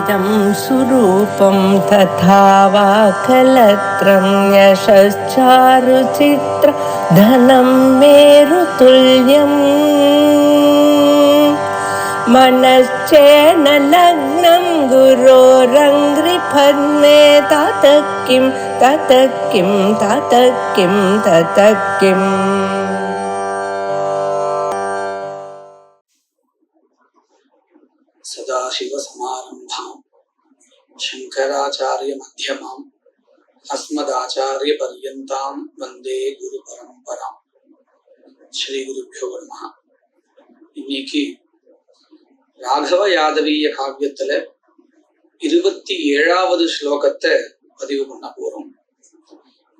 इदं सुरूपं तथा वा कलत्रं यशश्चारुचित्र धनं मेरुतुल्यम् मनश्चेन लग्नं गुरोरङ्घ्रिपद्मे ततः किं ततः किं ततः किं ततः किम् सदाशिवसमारम्भां शङ्कराचार्यमध्यमाम् अस्मदाचार्यपर्यन्तां वन्दे गुरुपरम्पराम्. ஸ்ரீ குருப்பியோ நமஹ. இன்னைக்கு ராகவ யாதவீய காவியத்துல 27வது ஸ்லோகத்தை பதிவு பண்ண போறோம்.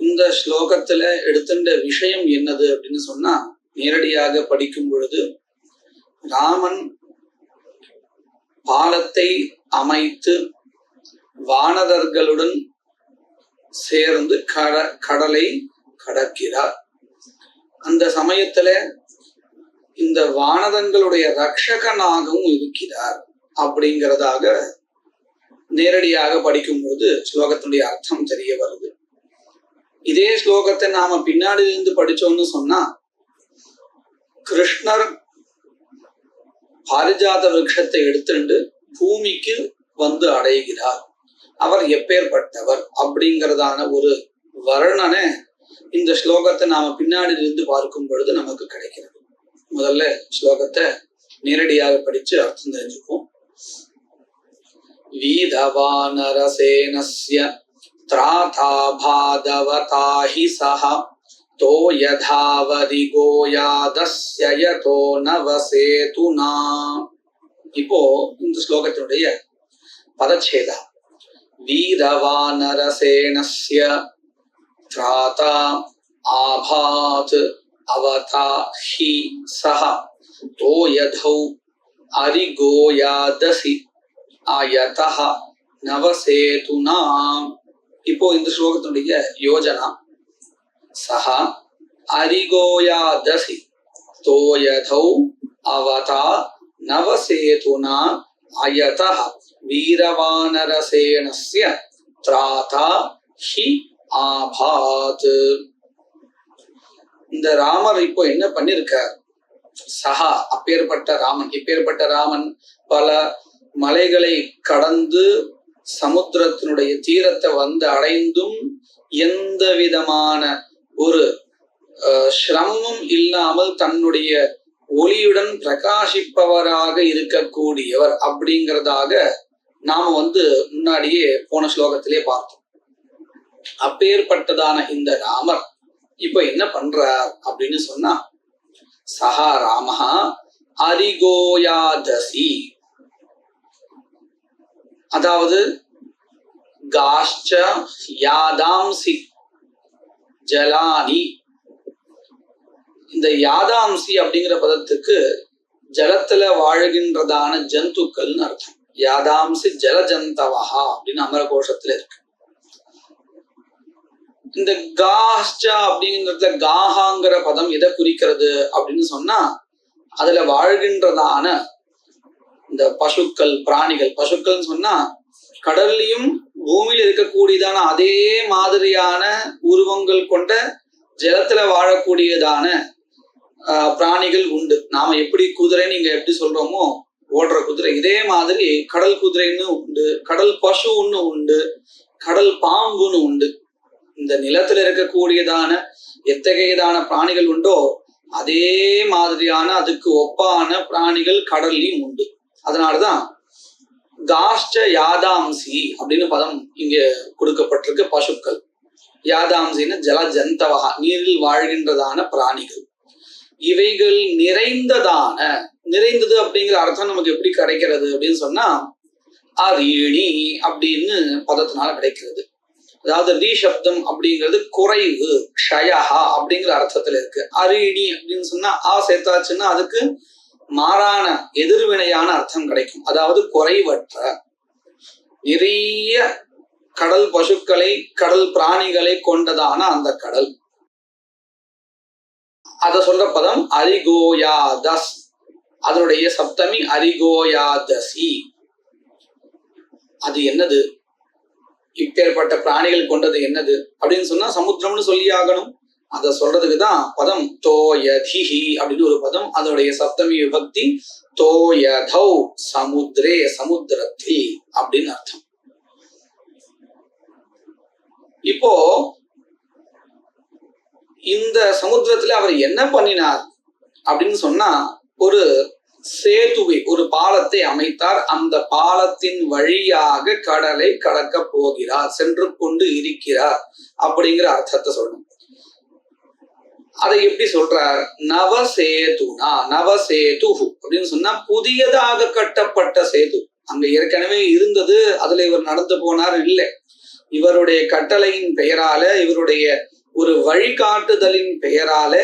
இந்த ஸ்லோகத்துல எடுத்துட்ட விஷயம் என்னது அப்படின்னு சொன்னா, நேரடியாக படிக்கும் பொழுது ராமன் பாலத்தை அமைத்து வானரர்களுடன் சேர்ந்து கடலை கடக்கிறார். அந்த சமயத்துல இந்த வானரங்களுடைய ரட்சகனாகவும் இருக்கிறார் அப்படிங்கிறதாக நேரடியாக படிக்கும் பொழுது ஸ்லோகத்தினுடைய அர்த்தம் தெரிய வருது. இதே ஸ்லோகத்தை நாம பின்னாடி இருந்து படிச்சோம்னு சொன்னா, கிருஷ்ணர் பாரிஜாத விருட்சத்தை எடுத்துட்டு பூமிக்கு வந்து அடைகிறார். அவர் எப்பேற்பட்டவர் அப்படிங்கிறதான ஒரு வர்ணனை இந்த ஸ்லோகத்தை நாம பின்னாடி இருந்து பார்க்கும் பொழுது நமக்கு கிடைக்கிறது. முதல்ல ஸ்லோகத்தை நேரடியாக படிச்சு அர்த்தம் தெரிஞ்சுப்போம். வீதவானரசேனஸ்ய த்ராதா பாதவதாஹி சஹ தோ யதாவதி கோயாதஸ்ய யதோ நவசேதுனா. இப்போ இந்த ஸ்லோகத்தினுடைய பதச்சேதா. வீரவானரசேனஸ்ய த்ராதா ஆபாத் அவதா ஹி சஹ தோ யதௌ அரிகோயாதசி ஆயதஹ நவசேதுனா. இப்போ இந்த ஸ்லோகத்தினுடைய யோஜனா. சஹ அரிகோயாதசி தோயதௌ அவதா நவசேதுனா அயதஹ வீரவானரசேனஸ்ய த்ராதா ஹி ஆபாத். இந்த ராமர் இப்போ என்ன பண்ணிருக்கார்? சஹா அப்பேற்பட்ட ராமன், இப்பேற்பட்ட ராமன் பல மலைகளை கடந்து சமுத்திரத்தினுடைய தீரத்தை வந்து அடைந்தும் எந்த விதமான ஒரு சிரமமும் இல்லாமல் தன்னுடைய ஒளியுடன் பிரகாசிப்பவராக இருக்கக்கூடியவர் அப்படிங்கிறதாக நாம முன்னாடியே போன ஸ்லோகத்திலே பார்த்தோம். அப்பேற்பட்டதான இந்த ராமர் இப்ப என்ன பண்றார் அப்படின்னு சொன்னா, சஹா ராமஹா அரிகோயாதசி, அதாவது காஷ்ச யாதாம்சி ஜலானி. இந்த யாதாம்சி அப்படிங்கிற பதத்துக்கு ஜலத்துல வாழ்கின்றதான ஜந்துக்கள்னு அர்த்தம். யாதாம்சி ஜலஜந்தவஹா அப்படின்னு அமரகோஷத்துல இருக்கு. இந்த காஷ்சா அப்படிங்கிறதுல காஹாங்கிற பதம் எதை குறிக்கிறது அப்படின்னு சொன்னா, அதுல வாழ்கின்றதான இந்த பசுக்கள் பிராணிகள். பசுக்கள் சொன்னா கடல்லையும் பூமியில இருக்கக்கூடியதான அதே மாதிரியான உருவங்கள் கொண்ட ஜலத்துல வாழக்கூடியதான பிராணிகள் உண்டு. நாம எப்படி குதிரைன்னு இங்க எப்படி சொல்றோமோ ஓடுற குதிரை, இதே மாதிரி கடல் குதிரைன்னு உண்டு, கடல் பசுன்னு உண்டு, கடல் பாம்புன்னு உண்டு. இந்த நிலத்துல இருக்கக்கூடியதான எத்தகையதான பிராணிகள் உண்டோ அதே மாதிரியான அதுக்கு ஒப்பான பிராணிகள் கடல்லையும் உண்டு. அதனாலதான் காஷ்ச யாதாம்சி அப்படின்னு பதம் இங்க கொடுக்கப்பட்டிருக்கு. பசுக்கள், யாதாம்சின்னு ஜலஜந்தவகா நீரில் வாழ்கின்றதான பிராணிகள். இவைகள் நிறைந்ததான, நிறைந்தது அப்படிங்கிற அர்த்தம் நமக்கு எப்படி கிடைக்கிறது அப்படின்னு சொன்னா, அரீணி அப்படின்னு பதத்தினால கிடைக்கிறது. அதாவது ரீ சப்தம் அப்படிங்கிறது குறைவு, க்ஷயஹா அப்படிங்கிற அர்த்தத்துல இருக்கு. அரீணி அப்படின்னு சொன்னா ஆ சேர்த்தாச்சுன்னா அதுக்கு மாறான எதிர்வினையான அர்த்தம் கிடைக்கும். அதாவது குறைவற்ற, நிறைய கடல் பசுக்களை கடல் பிராணிகளை கொண்டதான அந்த கடல். அத சொல்ற பதம் அரிகோயாதஸ். அதனுடைய சப்தமி அரிகோயாதசி. அது என்னது, இப்பேற்பட்ட பிராணிகள் கொண்டது என்னது அப்படின்னு சொன்னா சமுத்திரம்னு சொல்லி ஆகணும். அதை சொல்றதுக்குதான் பதம் தோயதிஹி அப்படின்னு ஒரு பதம். அதோடைய சப்தமி விபக்தி தோயதௌ, சமுத்திரே, சமுத்திரத்தில் அப்படின்னு அர்த்தம். இப்போ இந்த சமுத்திரத்துல அவர் என்ன பண்ணினார் அப்படின்னு சொன்னா, ஒரு சேதுவை, ஒரு பாலத்தை அமைத்தார். அந்த பாலத்தின் வழியாக கடலை கடக்க போகிறார், சென்று கொண்டு இருக்கிறார் அப்படிங்கிற அர்த்தத்தை சொல்லணும். அதை எப்படி சொல்றார்? நவசேதுனா, நவசேது அப்படின்னு சொன்னா புதியதாக கட்டப்பட்ட சேது. அங்க ஏற்கனவே இருந்தது, அதுல இவர் நடந்து போனார் இல்லை. இவருடைய கட்டளையின் பெயரால, இவருடைய ஒரு வழிகாட்டுதலின் பெயரால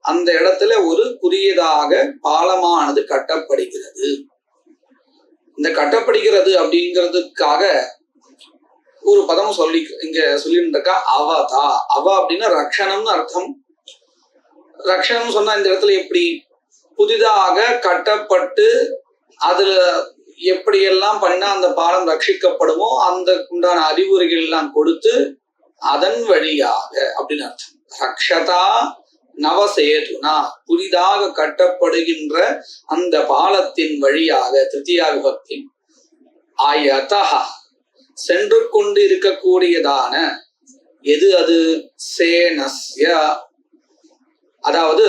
அந்த இடத்துல ஒரு புதியதாக பாலமானது கட்டப்படுகிறது. இந்த கட்டப்படுகிறது அப்படிங்கிறதுக்காக ஒரு பதம் சொல்லி இங்க சொல்லிட்டு இருக்கா, அவதா. அவ அப்படின்னா ரக்ஷணம்னு அர்த்தம். ரக்ஷணம் சொன்னா இந்த இடத்துல எப்படி புதிதாக கட்டப்பட்டு அதுல எப்படியெல்லாம் பண்ணா அந்த பாலம் ரட்சிக்கப்படுமோ அந்த உண்டான அறிவுரைகள் எல்லாம் கொடுத்து அதன் வழியாக அப்படின்னு அர்த்தம். ரக்ஷதா நவசேதுனா, புதிதாக கட்டப்படுகின்ற அந்த பாலத்தின் வழியாக, திருத்தியா விபக்தி. ஆயதா, சென்று கொண்டு இருக்கக்கூடியதான எது அது? சேனஸ்ய. அதாவது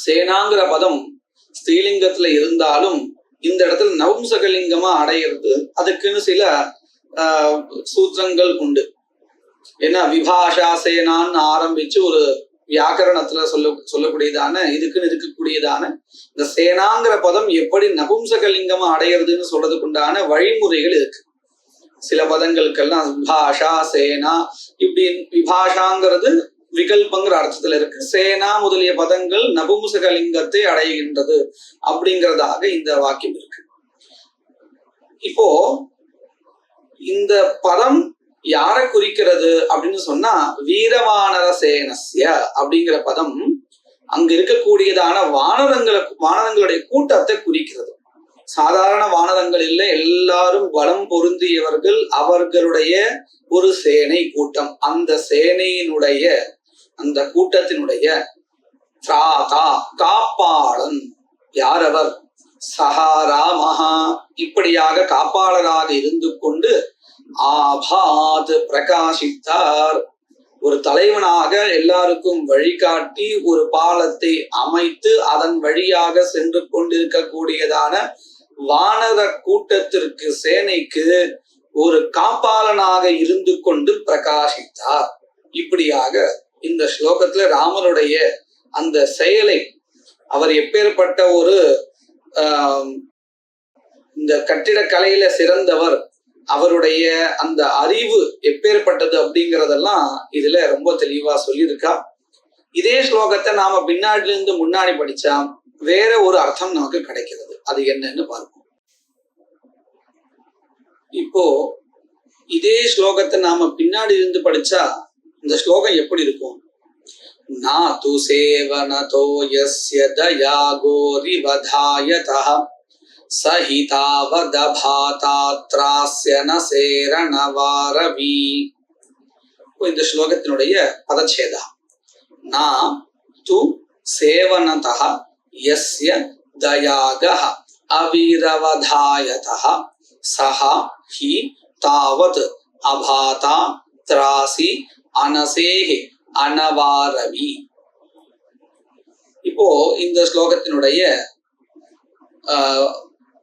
சேனாங்கிற பதம் ஸ்ரீலிங்கத்துல இருந்தாலும் இந்த இடத்துல நவம்சகலிங்கமா அடையிறது அதுக்குன்னு சில சூத்திரங்கள் உண்டு. ஏன்னா விபாஷா சேனான்னு ஆரம்பிச்சு ஒரு வியாக்கரணத்துல சொல்லக்கூடியதான இதுக்குன்னு இருக்கக்கூடியதான இந்த சேனாங்கிற பதம் எப்படி நபும்சகலிங்கமா அடையிறதுன்னு சொல்றதுக்கு உண்டான வழிமுறைகள் இருக்கு. சில பதங்களுக்கெல்லாம் விபாஷா சேனா இப்படி, விபாஷாங்கிறது விகல்பங்கிற அர்த்தத்துல இருக்கு, சேனா முதலிய பதங்கள் நபும்சகலிங்கத்தை அடைகின்றது அப்படிங்கிறதாக இந்த வாக்கியம் இருக்கு. இப்போ இந்த பதம் யாரை குறிக்கிறது அப்படின்னு சொன்னா, வீரவானர சேனஸ்ய அப்படிங்கிற பதம் அங்க இருக்கக்கூடியதான வானரங்களுடைய கூட்டத்தை குறிக்கிறது. சாதாரண வானரங்கள் இல்லை, எல்லாரும் பலம் பொருந்தியவர்கள், அவர்களுடைய ஒரு சேனை கூட்டம். அந்த சேனையினுடைய, அந்த கூட்டத்தினுடைய திராதா, காப்பாளன். யார் அவர்? சஹாராமஹா, இப்படியாக காப்பாளராக இருந்து கொண்டு ஆபாத் பிரகாசித்தார். ஒரு தலைவனாக எல்லாருக்கும் வழிகாட்டி ஒரு பாலத்தை அமைத்து அதன் வழியாக சென்று கொண்டிருக்கக்கூடியதான வானர கூட்டத்திற்கு, சேனைக்கு ஒரு காப்பாளனாக இருந்து கொண்டு பிரகாசித்தார். இப்படியாக இந்த ஸ்லோகத்துல ராமனுடைய அந்த செயலை, அவர் எப்பேற்பட்ட ஒரு இந்த கட்டிடக்கலையில சிறந்தவர், அவருடைய அந்த அறிவு எப்பேற்பட்டது அப்படிங்கிறதெல்லாம் இதுல ரொம்ப தெளிவா சொல்லியிருக்கா. இதே ஸ்லோகத்தை நாம பின்னாடில இருந்து முன்னாடி படிச்சா வேற ஒரு அர்த்தம் நமக்கு கிடைக்கிறது. அது என்னன்னு பார்ப்போம். இப்போ இதே ஸ்லோகத்தை நாம பின்னாடி இருந்து படிச்சா இந்த ஸ்லோகம் எப்படி இருக்கும்? நா து சேவனதோ யஸ்ய தயா கோரி வதாயதஹ சஹிதாவதபாதாத்ராஸ்ய நசேரணவாரவி. இந்த ஸ்லோகத்தினுடைய பதச்சேதா, நா து சேவனதஹ யஸ்ய தயாகஹ அவிரவதாயதஹ சஹ ஹி தாவத் அபாதா த்ராசி அனசேஹி அனவாரவி. இப்போ இந்த ஸ்லோகத்தினுடைய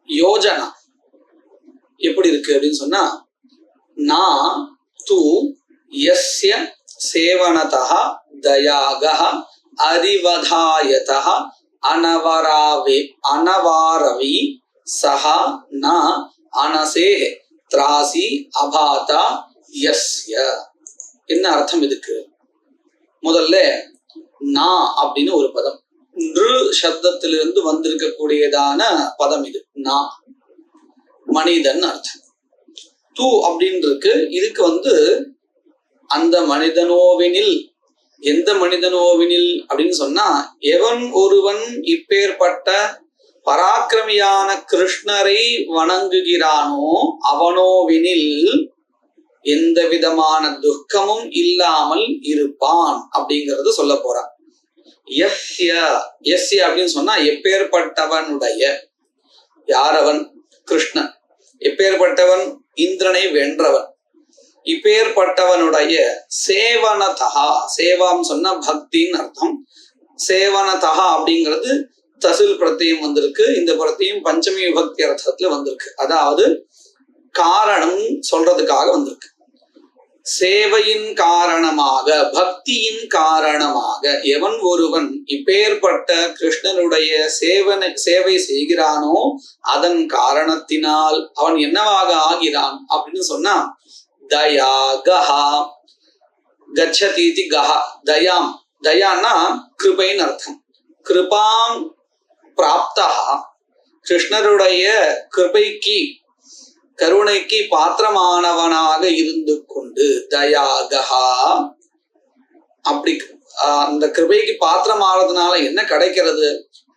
யோஜனா எப்படி இருக்கு அப்படின்னு சொன்னா, நா து யஸ்ய சேவனதஹ தயாகஹ அரிவதாயதஹ அனவாரவி சஹ ந அனசே த்ராசி அபாதா யஸ்ய. என்ன அர்த்தம் இதுக்கு? முதல்ல நா அப்படின்னு ஒரு பதம், சப்தத்திலிருந்து வந்திருக்கக்கூடியதான பதம் இது. நா மனிதன் அர்த்தம். து அப்படின்னு இருக்கு, இதுக்கு அந்த மனிதனோவினில், எந்த மனிதனோவினில் அப்படின்னு சொன்னா, எவன் ஒருவன் இப்பேற்பட்ட பராக்கிரமியான கிருஷ்ணரை வணங்குகிறானோ அவனோவினில் எந்த விதமான துக்கமும் இல்லாமல் இருப்பான் அப்படிங்கிறது சொல்ல போறான். யஸ்ய யஸ்ய அப்படின்னு சொன்னா எப்பேற்பட்டவனுடைய, யார் அவன்? கிருஷ்ணன். எப்பேற்பட்டவன்? இந்திரனை வென்றவன். இப்பேற்பட்டவனுடைய சேவனதா, சேவாம் சொன்னா பக்தின்னு அர்த்தம். சேவனதா அப்படிங்கிறது தசில் பிரத்தியம் வந்திருக்கு. இந்த பிரத்தியம் பஞ்சமி விபக்தி அர்த்தத்துல வந்திருக்கு. அதாவது காரணம் சொல்றதுக்காக வந்திருக்கு. சேவையின் காரணமாக, பக்தியின் காரணமாக எவன் ஒருவன் இப்பேற்பட்ட கிருஷ்ணனுடைய சேவை செய்கிறானோ அதன் காரணத்தினால் அவன் என்னவாக ஆகிறான் அப்படின்னு சொன்னா தயா கஹா கச்சதீதி கஹா. தயாம், தயான்னா கிருபைன்னு அர்த்தம். கிருபாம் பிராப்தா, கிருஷ்ணருடைய கிருபைக்கு கருணைக்கு பாத்திரமானவனாக இருந்து கொண்டு தயாகஹா, அப்படி அந்த கிருபைக்கு பாத்திரமானதுனால என்ன கிடைக்கிறது?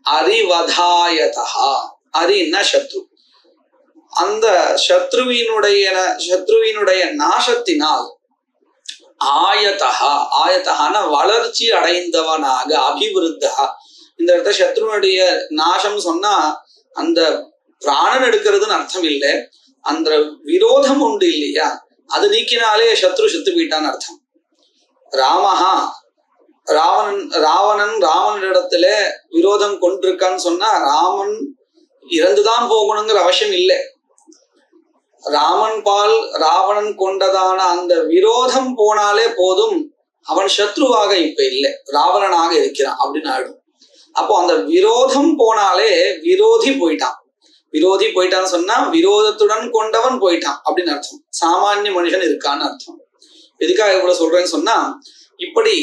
அரிவதாயதா, அரின்னா சத்ரு. அந்த சத்ருவினுடைய நாசத்தினால் ஆயதா, ஆயதகான வளர்ச்சி அடைந்தவனாக, அபிவிருத்தா. இந்த இடத்துல சத்ருனுடைய நாசம் சொன்னா அந்த பிராணன் எடுக்கிறதுன்னு அர்த்தம் இல்லை, அந்த விரோதம் உண்டு இல்லையா, அது நீக்கினாலே சத்ரு செத்து போயிட்டான்னு அர்த்தம். ராமஹா, ராவணனிடத்துல விரோதம் கொண்டிருக்கான்னு சொன்னா ராமன் இறந்துதான் போகணுங்கிற அவசியம் இல்லை. ராமன் பால் ராவணன் கொண்டதான அந்த விரோதம் போனாலே போதும், அவன் சத்ருவாக இப்ப இல்லை, ராவணனாக இருக்கிறான் அப்படின்னு ஆயிடும். அப்போ அந்த விரோதம் போனாலே விரோதி போயிட்டான். விரோதி போயிட்டான்னு சொன்னா விரோதத்துடன் கொண்டவன் போயிட்டான் அப்படின்னு அர்த்தம். சாமானிய மனுஷன் இருக்கான்னு அர்த்தம். எதுக்காக இவ்வளவு சொல்றேன்னு சொன்னா, இப்படி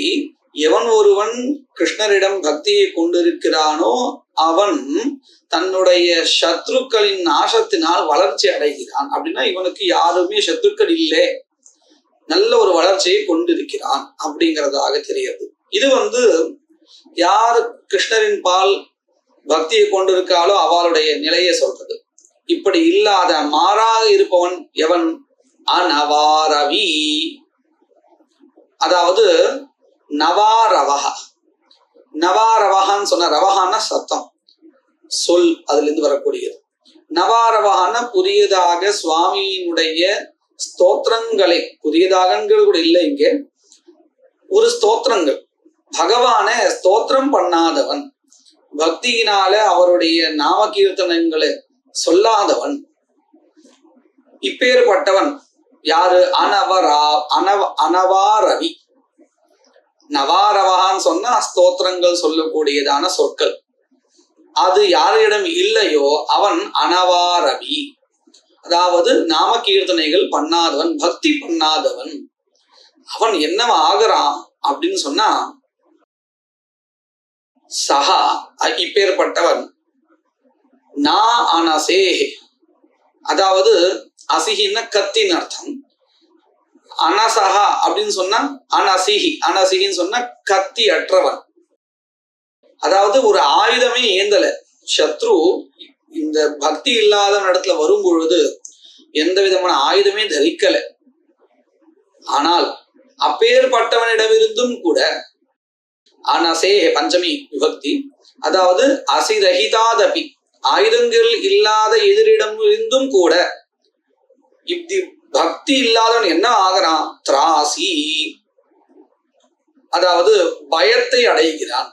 எவன் ஒருவன் கிருஷ்ணரிடம் பக்தியை கொண்டிருக்கிறானோ அவன் தன்னுடைய சத்ருக்களின் நாசத்தினால் வளர்ச்சி அடைகிறான். அப்படின்னா இவனுக்கு யாருமே சத்ருக்கள் இல்லை, நல்ல ஒரு வளர்ச்சியை கொண்டிருக்கிறான் அப்படிங்கிறதாக தெரியுது. இது யார் கிருஷ்ணரின் பால் பக்தியை கொண்டிருக்காளோ அவளுடைய நிலையை சொல்றது. இப்படி இல்லாத மாறாக இருப்பவன் எவன்? அனவாரவி, அதாவது நவாரவஹா. நவாரவஹான்னு சொன்ன, ரவஹான்னா சத்தம், சொல், அதுல இருந்து வரக்கூடியது. நவாரவஹான்னா புதியதாக சுவாமியினுடைய ஸ்தோத்திரங்களை, புதியதாகங்கள் கூட இல்லை இங்கே, ஒரு ஸ்தோத்திரங்கள், பகவான ஸ்தோத்திரம் பண்ணாதவன், பக்தியினால அவருடைய நாம கீர்த்தனங்களை சொல்லாதவன், இப்பேற்பட்டவன் யாரு? அனவாரவி. நவாரவகான்னு சொன்னா ஸ்தோத்திரங்கள் சொல்லக்கூடியதான சொற்கள். அது யாரிடம் இல்லையோ அவன் அனவாரவி, அதாவது நாம கீர்த்தனைகள் பண்ணாதவன், பக்தி பண்ணாதவன். அவன் என்னவா ஆகிறான் அப்படின்னு சொன்னா, சஹா இப்பேற்பட்டவன் நா அனசே, அதாவது அசிஹின்னா கத்தின்னு அர்த்தம். அனசஹா அப்படின்னு சொன்னா அனசிஹி, அனசிஹின்னு சொன்னா கத்தி அற்றவன். அதாவது ஒரு ஆயுதமே ஏந்தல சத்ரு. இந்த பக்தி இல்லாத இடத்துல வரும் பொழுது எந்த விதமான ஆயுதமே தரிக்கல. ஆனால் அப்பேற்பட்டவனிடமிருந்தும் கூட அனசே பஞ்சமி விபக்தி, அதாவது அசிரஹிதாதபி, ஆயுதங்கள் இல்லாத எதிரிடம் இருந்தும் கூட இப்படி பக்தி இல்லாதவன் என்ன ஆகிறான்? திராசி, அதாவது பயத்தை அடைகிறான்.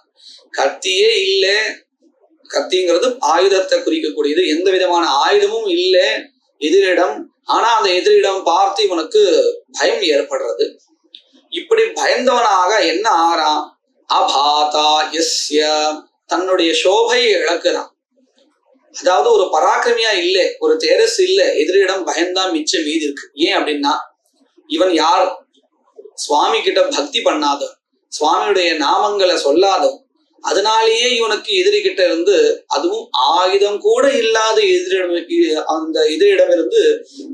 கத்தியே இல்லை, கத்திங்கிறது ஆயுதத்தை குறிக்கக்கூடியது. எந்த விதமான ஆயுதமும் இல்லை எதிரிடம், ஆனா அந்த எதிரிடம் பார்த்து இவனுக்கு பயம் ஏற்படுறது. இப்படி பயந்தவனாக என்ன ஆகிறான்? அபாதா யஸ்ய, தன்னுடைய சோபையை இழக்கிறான். அதாவது ஒரு பராக்கிரமியா இல்லை, ஒரு தேரஸ் இல்லை, எதிரிடம் பயந்தான் மிச்சம் மீதி இருக்கு. ஏன் அப்படின்னா இவன் யார்? சுவாமி கிட்ட பக்தி பண்ணாதவன், சுவாமியுடைய நாமங்களை சொல்லாதவன். அதனாலேயே இவனுக்கு எதிரி கிட்ட இருந்து, அதுவும் ஆயுதம் கூட இல்லாத அந்த எதிரிடம் இருந்து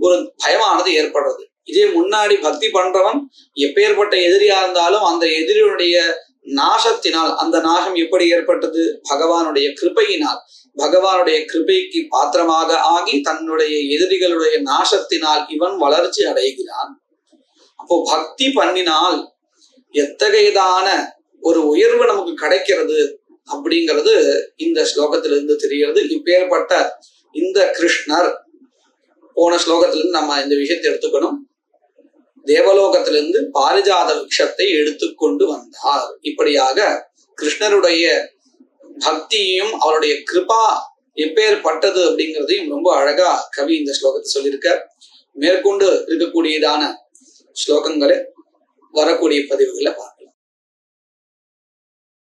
ஒரு பயமானது ஏற்படுறது. இதே முன்னாடி பக்தி பண்றவன் எப்பேற்பட்ட எதிரியா இருந்தாலும் அந்த எதிரியுடைய நாசத்தினால், அந்த நாசம் எப்படி ஏற்பட்டது? பகவானுடைய கிருபையினால், பகவானுடைய கிருபைக்கு பாத்திரமாக ஆகி தன்னுடைய எதிரிகளுடைய நாசத்தினால் இவன் வளர்ச்சி அடைகிறான். அப்போ பக்தி பண்ணினால் எத்தகையதான ஒரு உயர்வு நமக்கு கிடைக்கிறது அப்படிங்கிறது இந்த ஸ்லோகத்திலிருந்து தெரிகிறது. இப்பேற்பட்ட இந்த கிருஷ்ணர் போன ஸ்லோகத்திலிருந்து நம்ம இந்த விஷயத்தை எடுத்துக்கணும். தேவலோகத்திலிருந்து பாரிஜாத விருட்சத்தை எடுத்துக்கொண்டு வந்தார். இப்படியாக கிருஷ்ணருடைய பக்தியையும் அவருடைய கிருபா எப்பேற்பட்டது அப்படிங்கிறதையும் ரொம்ப அழகா கவி இந்த ஸ்லோகத்தை சொல்லியிருக்க. மேற்கொண்டு இருக்கக்கூடியதான ஸ்லோகங்களை வரக்கூடிய பதிவுகளை பார்க்கலாம்.